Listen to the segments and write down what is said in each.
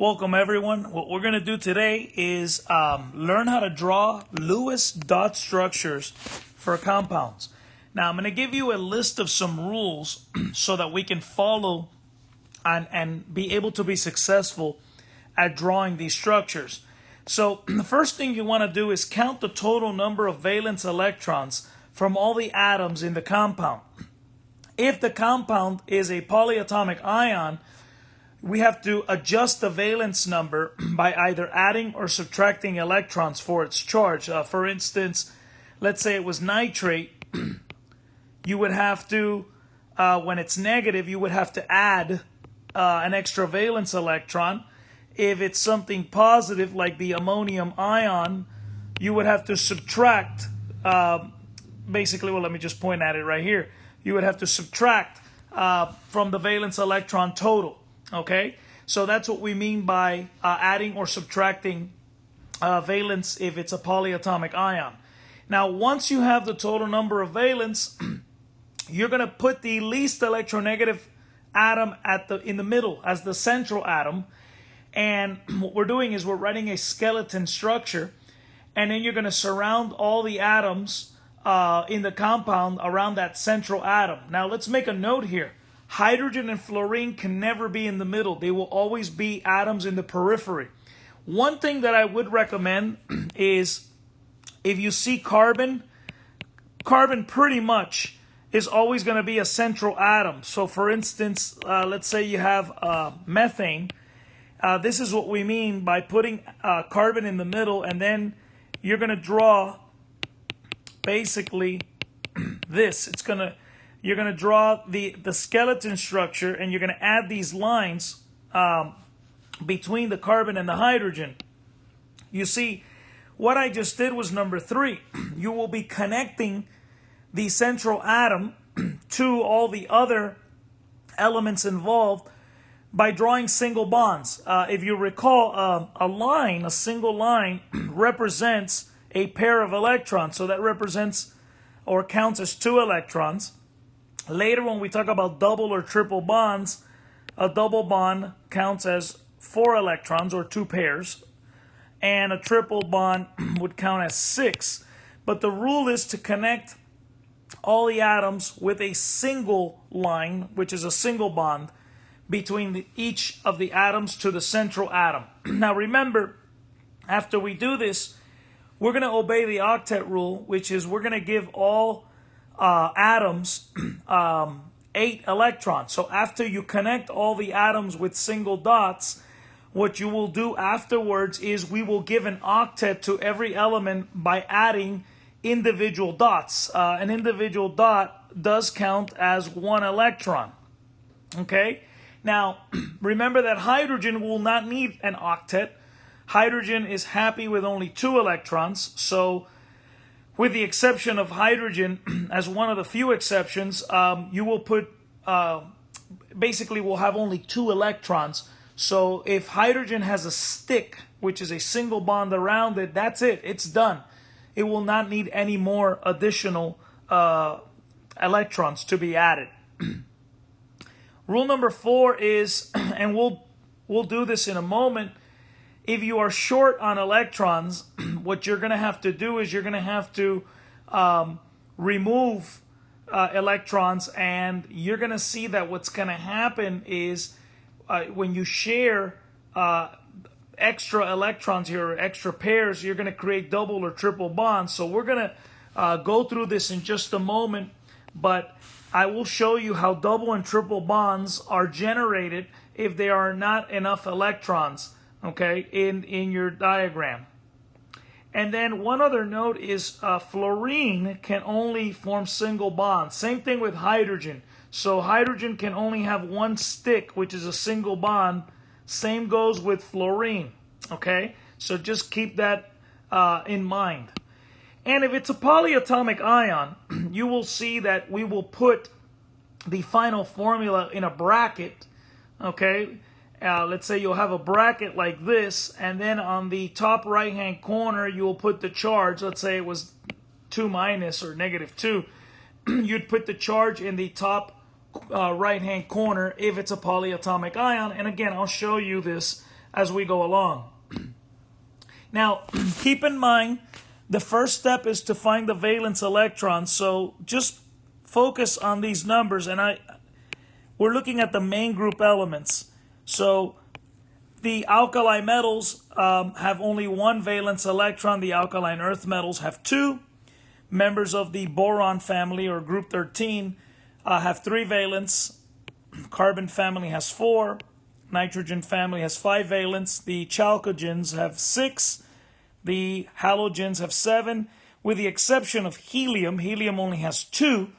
Welcome everyone. What we're going to do today is learn how to draw Lewis dot structures for compounds. Now I'm going to give you a list of some rules so that we can follow and be able to be successful at drawing these structures. So the first thing you want to do is count the total number of valence electrons from all the atoms in the compound. If the compound is a polyatomic ion, we have to adjust the valence number by either adding or subtracting electrons for its charge. For instance, let's say it was nitrate, you would have to, when it's negative, you would have to add an extra valence electron. If it's something positive like the ammonium ion, you would have to subtract, basically, well, let me just point at it right here. You would have to subtract from the valence electron total. Okay, so that's what we mean by adding or subtracting valence if it's a polyatomic ion. Now, once you have the total number of valence, you're going to put the least electronegative atom in the middle as the central atom. And what we're doing is we're writing a skeleton structure, and then you're going to surround all the atoms in the compound around that central atom. Now, let's make a note here. Hydrogen and fluorine can never be in the middle. They will always be atoms in the periphery. One thing that I would recommend is if you see carbon pretty much is always going to be a central atom. So for instance, let's say you have methane. This is what we mean by putting carbon in the middle, and then you're going to draw basically this. You're going to draw the skeleton structure, and you're going to add these lines between the carbon and the hydrogen. You see, what I just did was number 3. You will be connecting the central atom to all the other elements involved by drawing single bonds. If you recall, a single line represents a pair of electrons. So that represents or counts as 2 electrons. Later, when we talk about double or triple bonds, a double bond counts as 4 electrons or 2 pairs, and a triple bond would count as 6. But the rule is to connect all the atoms with a single line, which is a single bond, between each of the atoms to the central atom. Now remember, after we do this, we're going to obey the octet rule, which is we're going to give all atoms 8 electrons. So after you connect all the atoms with single dots, what you will do afterwards is we will give an octet to every element by adding individual dots. An individual dot does count as 1 electron. Okay? Now, remember that hydrogen will not need an octet. Hydrogen is happy with only 2 electrons. So with the exception of hydrogen, as one of the few exceptions, you will put, basically will have only 2 electrons. So if hydrogen has a stick, which is a single bond around it, that's it. It's done. It will not need any more additional electrons to be added. Rule number 4 is, and we'll do this in a moment, if you are short on electrons, what you're going to have to do is you're going to have to remove electrons, and you're going to see that what's going to happen is when you share extra electrons here, or extra pairs, you're going to create double or triple bonds. So we're going to go through this in just a moment, but I will show you how double and triple bonds are generated if there are not enough electrons, okay, in your diagram. And then one other note is fluorine can only form single bonds. Same thing with hydrogen. So hydrogen can only have 1 stick, which is a single bond. Same goes with fluorine, okay? So just keep that in mind. And if it's a polyatomic ion, you will see that we will put the final formula in a bracket, okay? Let's say you'll have a bracket like this, and then on the top right-hand corner, you will put the charge. Let's say it was 2 minus or negative 2. You'd put the charge in the top right-hand corner if it's a polyatomic ion. And again, I'll show you this as we go along. Now, keep in mind, the first step is to find the valence electrons. So just focus on these numbers, and we're looking at the main group elements. So the alkali metals have only one valence electron. The alkaline earth metals have two. Members of the boron family, or group 13, have 3 valence. Carbon family has 4. Nitrogen family has 5 valence. The chalcogens have 6. The halogens have 7. With the exception of helium, helium only has 2.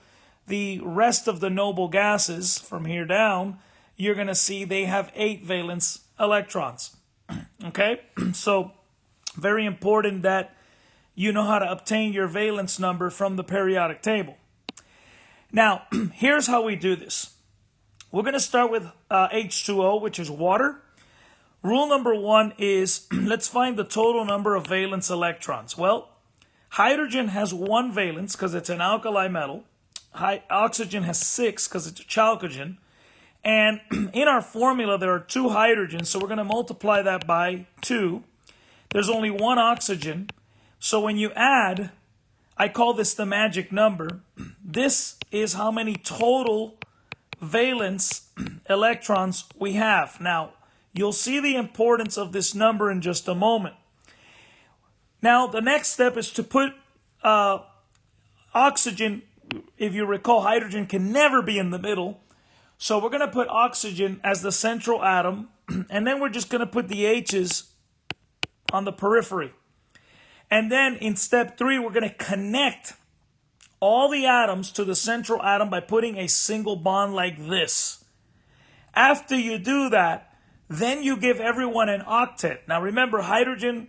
The rest of the noble gases, from here down, you're going to see they have 8 valence electrons. Okay? So, very important that you know how to obtain your valence number from the periodic table. Now, here's how we do this. We're going to start with H2O, which is water. Rule number 1 is, let's find the total number of valence electrons. Well, hydrogen has 1 valence because it's an alkali metal. Oxygen has 6 because it's a chalcogen. And in our formula, there are 2 hydrogens, so we're going to multiply that by 2. There's only 1 oxygen. So when you add, I call this the magic number. This is how many total valence electrons we have. Now, you'll see the importance of this number in just a moment. Now, the next step is to put oxygen. If you recall, hydrogen can never be in the middle. So we're going to put oxygen as the central atom, and then we're just going to put the H's on the periphery. And then in step 3, we're going to connect all the atoms to the central atom by putting a single bond like this. After you do that, then you give everyone an octet. Now remember, hydrogen,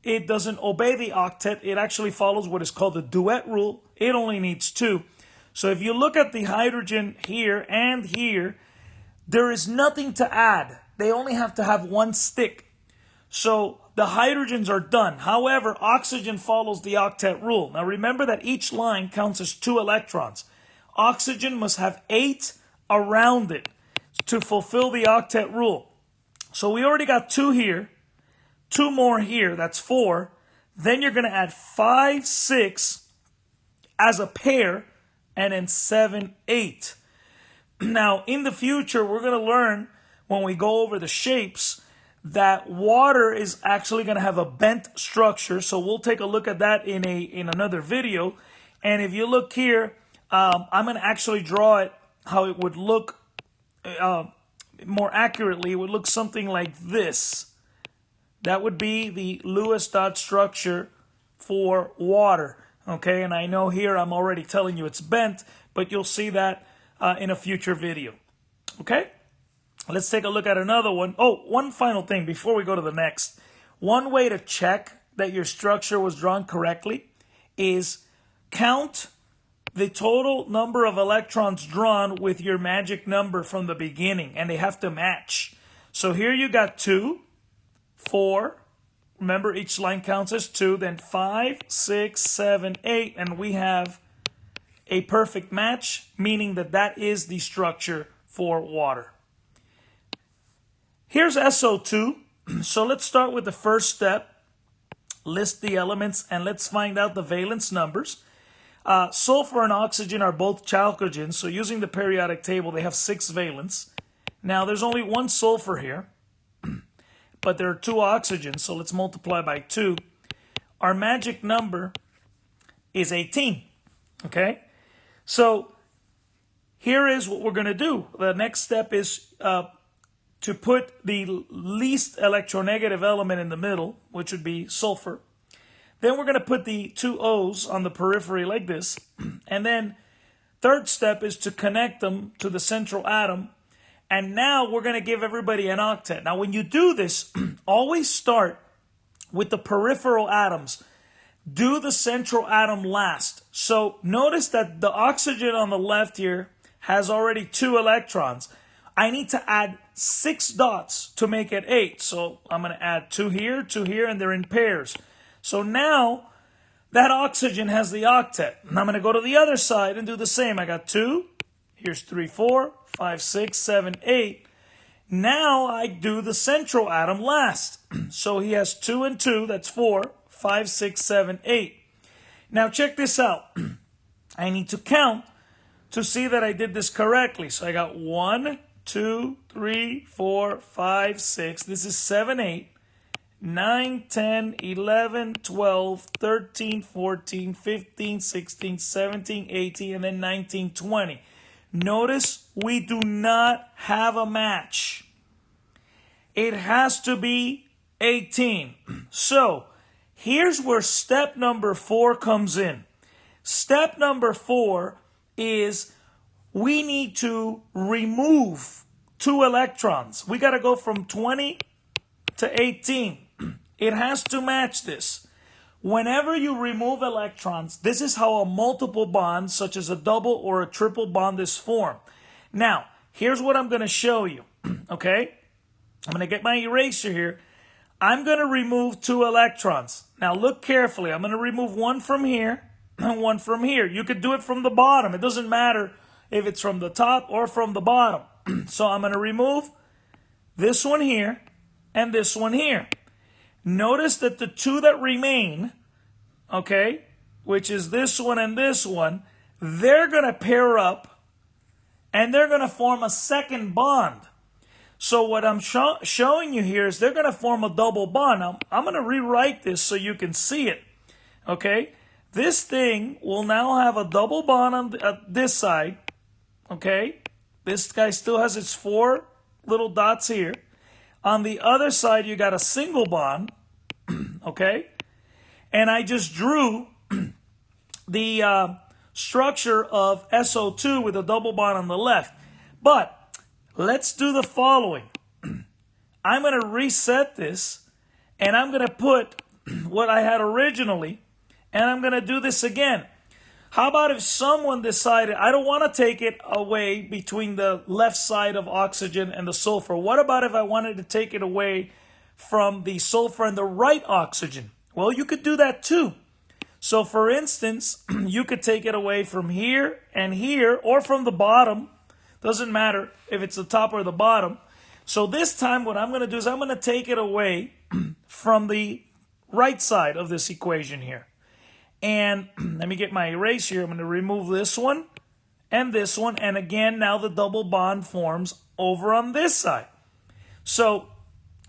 it doesn't obey the octet. It actually follows what is called the duet rule. It only needs 2. So if you look at the hydrogen here and here, there is nothing to add. They only have to have 1 stick. So the hydrogens are done. However, oxygen follows the octet rule. Now remember that each line counts as 2 electrons. Oxygen must have 8 around it to fulfill the octet rule. So we already got 2 here, 2 more here, that's 4. Then you're going to add 5, 6 as a pair, and then 7, 8. Now in the future, we're going to learn, when we go over the shapes, that water is actually going to have a bent structure. So we'll take a look at that in another video. And if you look here, I'm going to actually draw it how it would look more accurately. It would look something like this. That would be the Lewis dot structure for water. Okay, and I know here I'm already telling you it's bent, but you'll see that in a future video. Okay? Let's take a look at another one. Oh, one final thing before we go to the next. One way to check that your structure was drawn correctly is count the total number of electrons drawn with your magic number from the beginning, and they have to match. So here you got 2, 4. Remember, each line counts as 2, then 5, 6, 7, 8, and we have a perfect match, meaning that that is the structure for water. Here's SO2. So let's start with the first step. List the elements and let's find out the valence numbers. Sulfur and oxygen are both chalcogens. So using the periodic table, they have 6 valence. Now there's only 1 sulfur here, but there are 2 oxygens. So let's multiply by 2. Our magic number is 18. Okay. So here is what we're going to do. The next step is to put the least electronegative element in the middle, which would be sulfur. Then we're going to put the 2 O's on the periphery like this. And then third step is to connect them to the central atom. And now we're going to give everybody an octet. Now when you do this, always start with the peripheral atoms. Do the central atom last. So notice that the oxygen on the left here has already 2 electrons. I need to add 6 dots to make it 8. So I'm going to add 2 here, and they're in pairs. So now that oxygen has the octet. And I'm going to go to the other side and do the same. I got 2. Here's 3, 4, 5, 6, 7, 8. Now I do the central atom last. So he has 2 and 2, that's 4, 5, 6, 7, 8. Now check this out. I need to count to see that I did this correctly. So I got 1, 2, 3, 4, 5, 6. This is 7, 8, 9, 10, 11, 12, 13, 14, 15, 16, 17, 18, and then 19, 20. Notice we do not have a match. It has to be 18. So here's where step number 4 comes in. Step number 4 is we need to remove 2 electrons. We got to go from 20 to 18. It has to match this. Whenever you remove electrons, this is how a multiple bond, such as a double or a triple bond, is formed. Now, here's what I'm going to show you, okay? I'm going to get my eraser here. I'm going to remove 2 electrons. Now, look carefully. I'm going to remove one from here and one from here. You could do it from the bottom. It doesn't matter if it's from the top or from the bottom. So I'm going to remove this one here and this one here. Notice that the 2 that remain, okay, which is this one and this one, they're going to pair up and they're going to form a second bond. So what I'm showing you here is they're going to form a double bond. Now, I'm going to rewrite this so you can see it, okay? This thing will now have a double bond on this side, okay? This guy still has its 4 little dots here. On the other side, you got a single bond, okay? And I just drew the structure of SO2 with a double bond on the left. But let's do the following. I'm going to reset this, and I'm going to put what I had originally, and I'm going to do this again. How about if someone decided, I don't want to take it away between the left side of oxygen and the sulfur. What about if I wanted to take it away from the sulfur and the right oxygen? Well, you could do that too. So for instance, you could take it away from here and here, or from the bottom. Doesn't matter if it's the top or the bottom. So this time what I'm going to do is I'm going to take it away from the right side of this equation here. And let me get my eraser here. I'm going to remove this one and this one. And again, now the double bond forms over on this side. So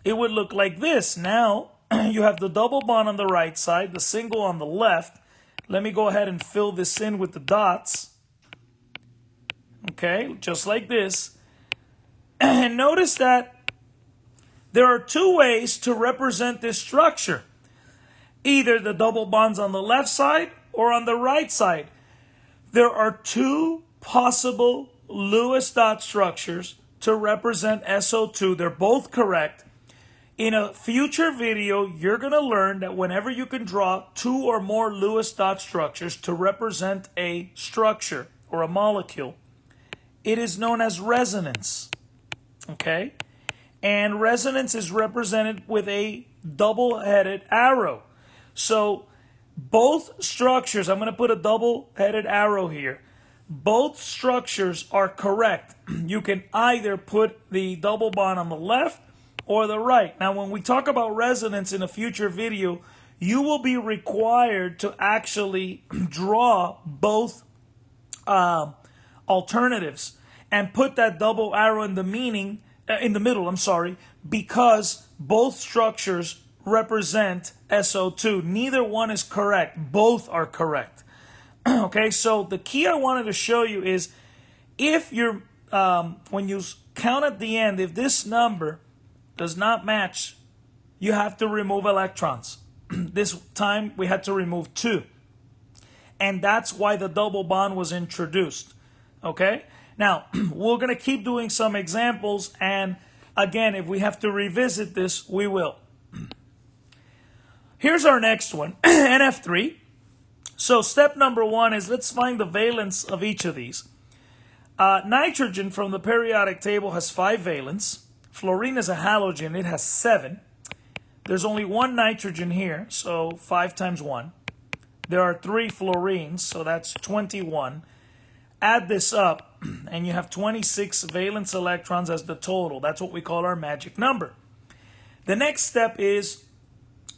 it would look like this. Now you have the double bond on the right side, the single on the left. Let me go ahead and fill this in with the dots. Okay, just like this. And notice that there are 2 ways to represent this structure. Either the double bonds on the left side or on the right side. There are 2 possible Lewis dot structures to represent SO2. They're both correct. In a future video, you're going to learn that whenever you can draw 2 or more Lewis dot structures to represent a structure or a molecule, it is known as resonance. Okay? And resonance is represented with a double-headed arrow. So both structures, I'm going to put a double-headed arrow here. Both structures are correct. You can either put the double bond on the left or the right. Now, when we talk about resonance in a future video, you will be required to actually draw both alternatives and put that double arrow in the middle, because both structures represent SO2. Neither one is correct. Both are correct. Okay, so the key I wanted to show you is if you're, when you count at the end, if this number does not match, you have to remove electrons. This time we had to remove 2. And that's why the double bond was introduced. Okay, now we're going to keep doing some examples, and again, if we have to revisit this, we will. Here's our next one, NF3. So step number 1 is let's find the valence of each of these. Nitrogen from the periodic table has 5 valence. Fluorine is a halogen. It has 7. There's only 1 nitrogen here, so 5 times 1. There are 3 fluorines, so that's 21. add this up, and you have 26 valence electrons as the total. That's what we call our magic number. The next step is,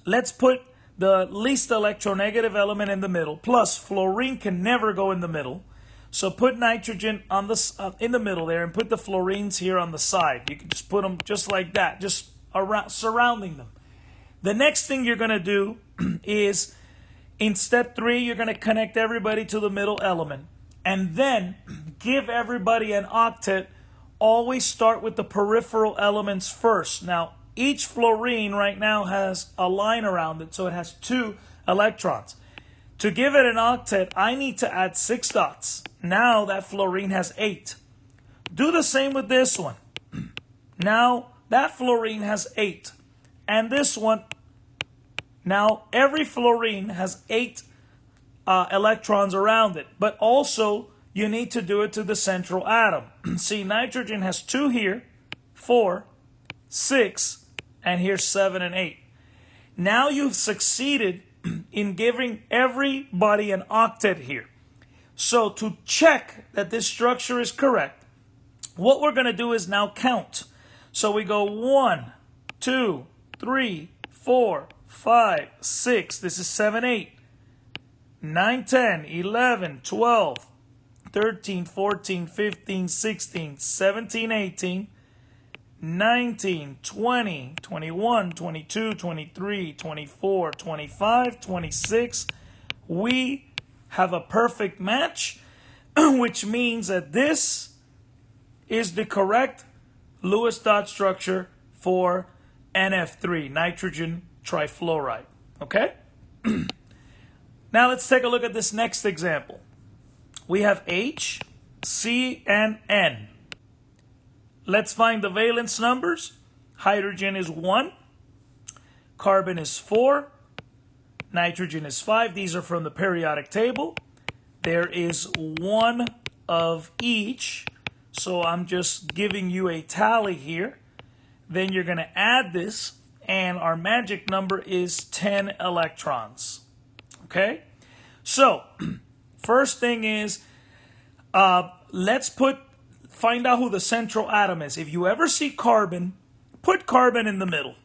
let's put the least electronegative element in the middle. Plus, fluorine can never go in the middle. So put nitrogen on the in the middle there, and put the fluorines here on the side. You can just put them just like that, just around, surrounding them. The next thing you're going to do is, in step 3, you're going to connect everybody to the middle element. And then give everybody an octet. Always start with the peripheral elements first. Now, each fluorine right now has a line around it, so it has 2 electrons. To give it an octet, I need to add 6 dots. Now that fluorine has 8. Do the same with this one. Now that fluorine has 8. And this one, now every fluorine has 8 electrons around it. But also, you need to do it to the central atom. See, nitrogen has 2 here, 4, 6, and here's 7 and 8. Now you've succeeded in giving everybody an octet here. So to check that this structure is correct, what we're going to do is now count. So we go 1, 2, 3, 4, 5, 6. This is 7, 8, 9, 10, 11, 12, 13, 14, 15, 16, 17, 18, 19, 20, 21, 22, 23, 24, 25, 26. We have a perfect match, which means that this is the correct Lewis dot structure for NF3, nitrogen trifluoride. Okay? Now let's take a look at this next example. We have H, C, and N. Let's find the valence numbers. Hydrogen is 1. Carbon is 4. Nitrogen is 5. These are from the periodic table. There is 1 of each. So I'm just giving you a tally here. Then you're going to add this, and our magic number is 10 electrons. Okay? So, first thing is, let's find out who the central atom is. If you ever see carbon, put carbon in the middle.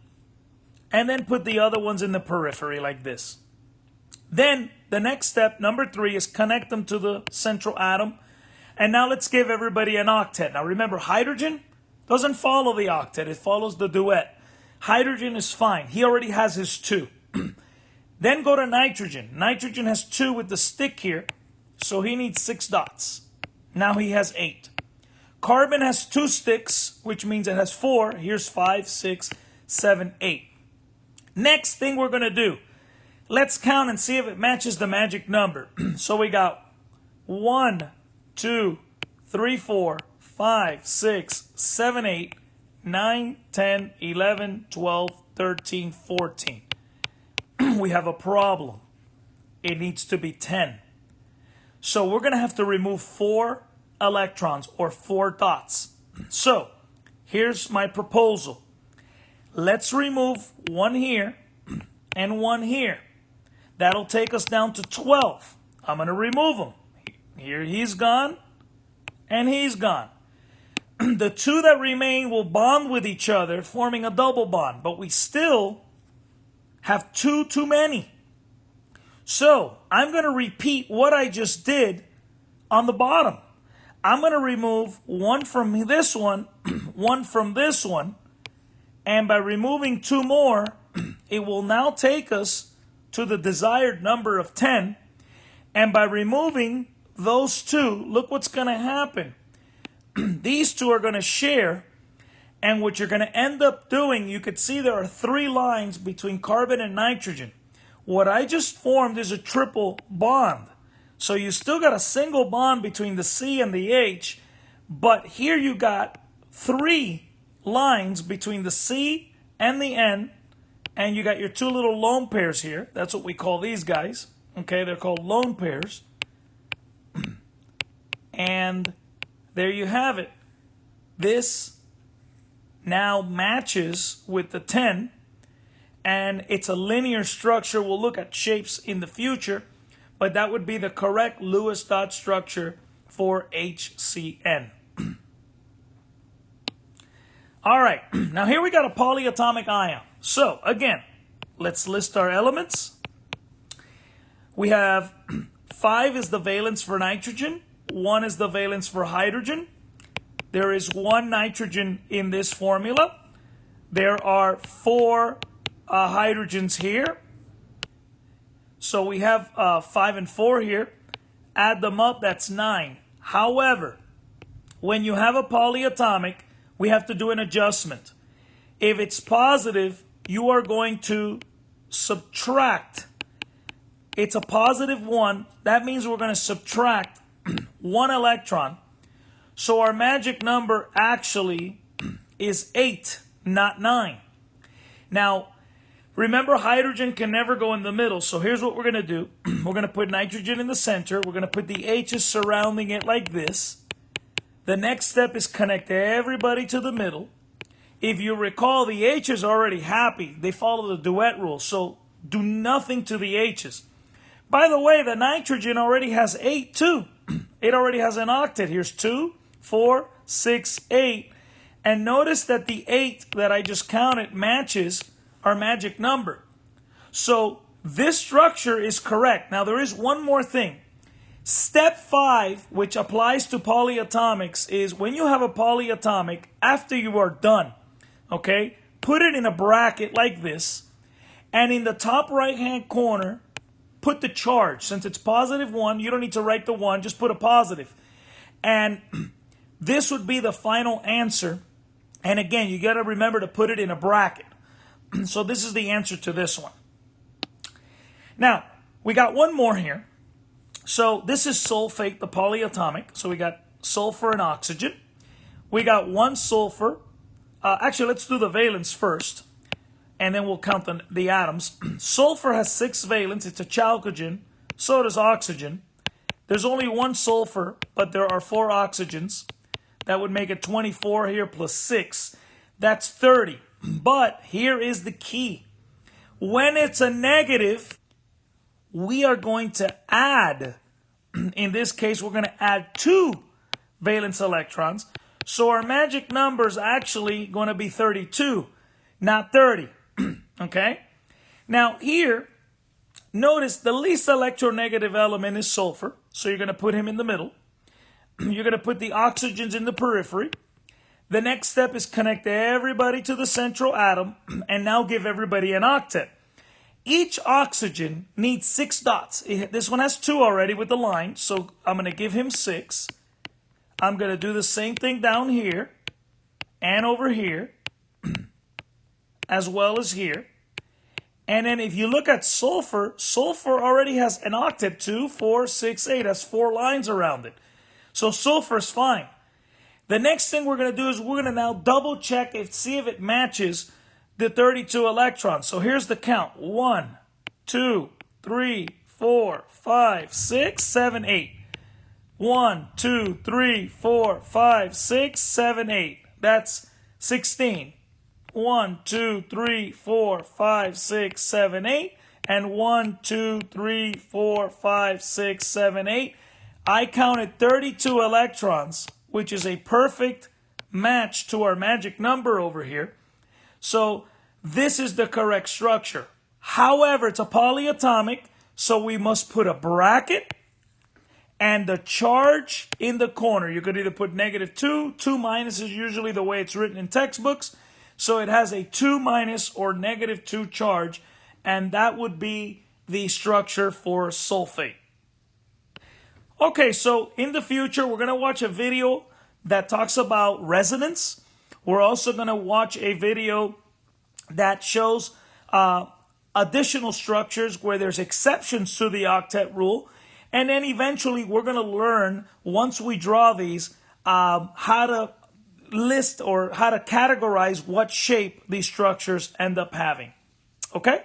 And then put the other ones in the periphery like this. Then, the next step, number 3, is connect them to the central atom. And now let's give everybody an octet. Now remember, hydrogen doesn't follow the octet. It follows the duet. Hydrogen is fine. He already has his 2. Then go to nitrogen. Nitrogen has 2 with the stick here. So he needs 6 dots. Now he has 8. Carbon has 2 sticks, which means it has 4. Here's 5, 6, 7, 8. Next thing we're going to do, let's count and see if it matches the magic number. So we got 1, 2, 3, 4, 5, 6, 7, 8, 9, 10, 11, 12, 13, 14. We have a problem. It needs to be 10. So we're going to have to remove 4 electrons, or 4 dots. So here's my proposal. Let's remove 1 here and 1 here. That'll take us down to 12. I'm going to remove them. Here he's gone, and he's gone. The 2 that remain will bond with each other, forming a double bond. But we still have 2 too many. So I'm going to repeat what I just did on the bottom. I'm going to remove 1 from this one, 1 from this one. And by removing 2 more, it will now take us to the desired number of 10. And by removing those 2, look what's going to happen. These 2 are going to share. And what you're going to end up doing, you could see there are 3 lines between carbon and nitrogen. What I just formed is a triple bond. So you still got a single bond between the C and the H. But here you got 3 lines between the C and the N. And you got your 2 little lone pairs here. That's what we call these guys. Okay, they're called lone pairs. And there you have it. This now matches with the 10. And it's a linear structure. We'll look at shapes in the future. But that would be the correct Lewis dot structure for HCN. All right, now here we got a polyatomic ion. So again, let's list our elements. We have 5 is the valence for nitrogen, 1 is the valence for hydrogen. There is 1 nitrogen in this formula. There are 4 hydrogens here. So we have 5 and 4 here. Add them up, that's 9. However, when you have a polyatomic, we have to do an adjustment. If it's positive, you are going to subtract. It's a positive 1. That means we're going to subtract 1 electron. So our magic number actually is 8, not 9. Now, remember, hydrogen can never go in the middle. So here's what we're going to do. We're going to put nitrogen in the center. We're going to put the H's surrounding it like this. The next step is connect everybody to the middle. If you recall, the H's are already happy. They follow the duet rule. So do nothing to the H's. By the way, the nitrogen already has 8 too. It already has an octet. Here's 2, 4, 6, 8. And notice that the 8 that I just counted matches our magic number. So this structure is correct. Now there is one more thing. Step 5, which applies to polyatomics, is when you have a polyatomic, after you are done, okay, put it in a bracket like this, and in the top right-hand corner, put the charge. Since it's positive 1, you don't need to write the 1, just put a positive. And this would be the final answer. And again, you got to remember to put it in a bracket. So this is the answer to this one. Now, we got one more here. So this is sulfate, the polyatomic. So we got sulfur and oxygen. We got 1 sulfur. Actually, let's do the valence first, and then we'll count the atoms. Sulfur has 6 valence. It's a chalcogen. So does oxygen. There's only 1 sulfur, but there are 4 oxygens. That would make it 24 here plus 6. That's 30. But here is the key. When it's a negative, we are going to add, in this case, we're going to add 2 valence electrons. So our magic number is actually going to be 32, not 30. Okay? Now here, notice the least electronegative element is sulfur. So you're going to put him in the middle. You're going to put the oxygens in the periphery. The next step is connect everybody to the central atom and now give everybody an octet. Each oxygen needs 6 dots. This one has 2 already with the line, so I'm going to give him 6. I'm going to do the same thing down here and over here, as well as here. And then if you look at sulfur, sulfur already has an octet, 2, 4, 6, 8. Has 4 lines around it. So sulfur is fine. The next thing we're going to do is we're going to now double check see if it matches the 32 electrons. So here's the count. 1, 2, 3, 4, 5, 6, 7, 8. 1, 2, 3, 4, 5, 6, 7, 8. That's 16. 1, 2, 3, 4, 5, 6, 7, 8. And 1, 2, 3, 4, 5, 6, 7, 8. I counted 32 electrons, which is a perfect match to our magic number over here. So this is the correct structure. However, it's a polyatomic, so we must put a bracket and the charge in the corner. You could either put -2. 2 minus is usually the way it's written in textbooks. So it has a 2 minus or -2 charge, and that would be the structure for sulfate. Okay, so in the future, we're going to watch a video that talks about resonance. We're also going to watch a video that shows additional structures where there's exceptions to the octet rule. And then eventually we're going to learn, once we draw these, how to list or how to categorize what shape these structures end up having. Okay?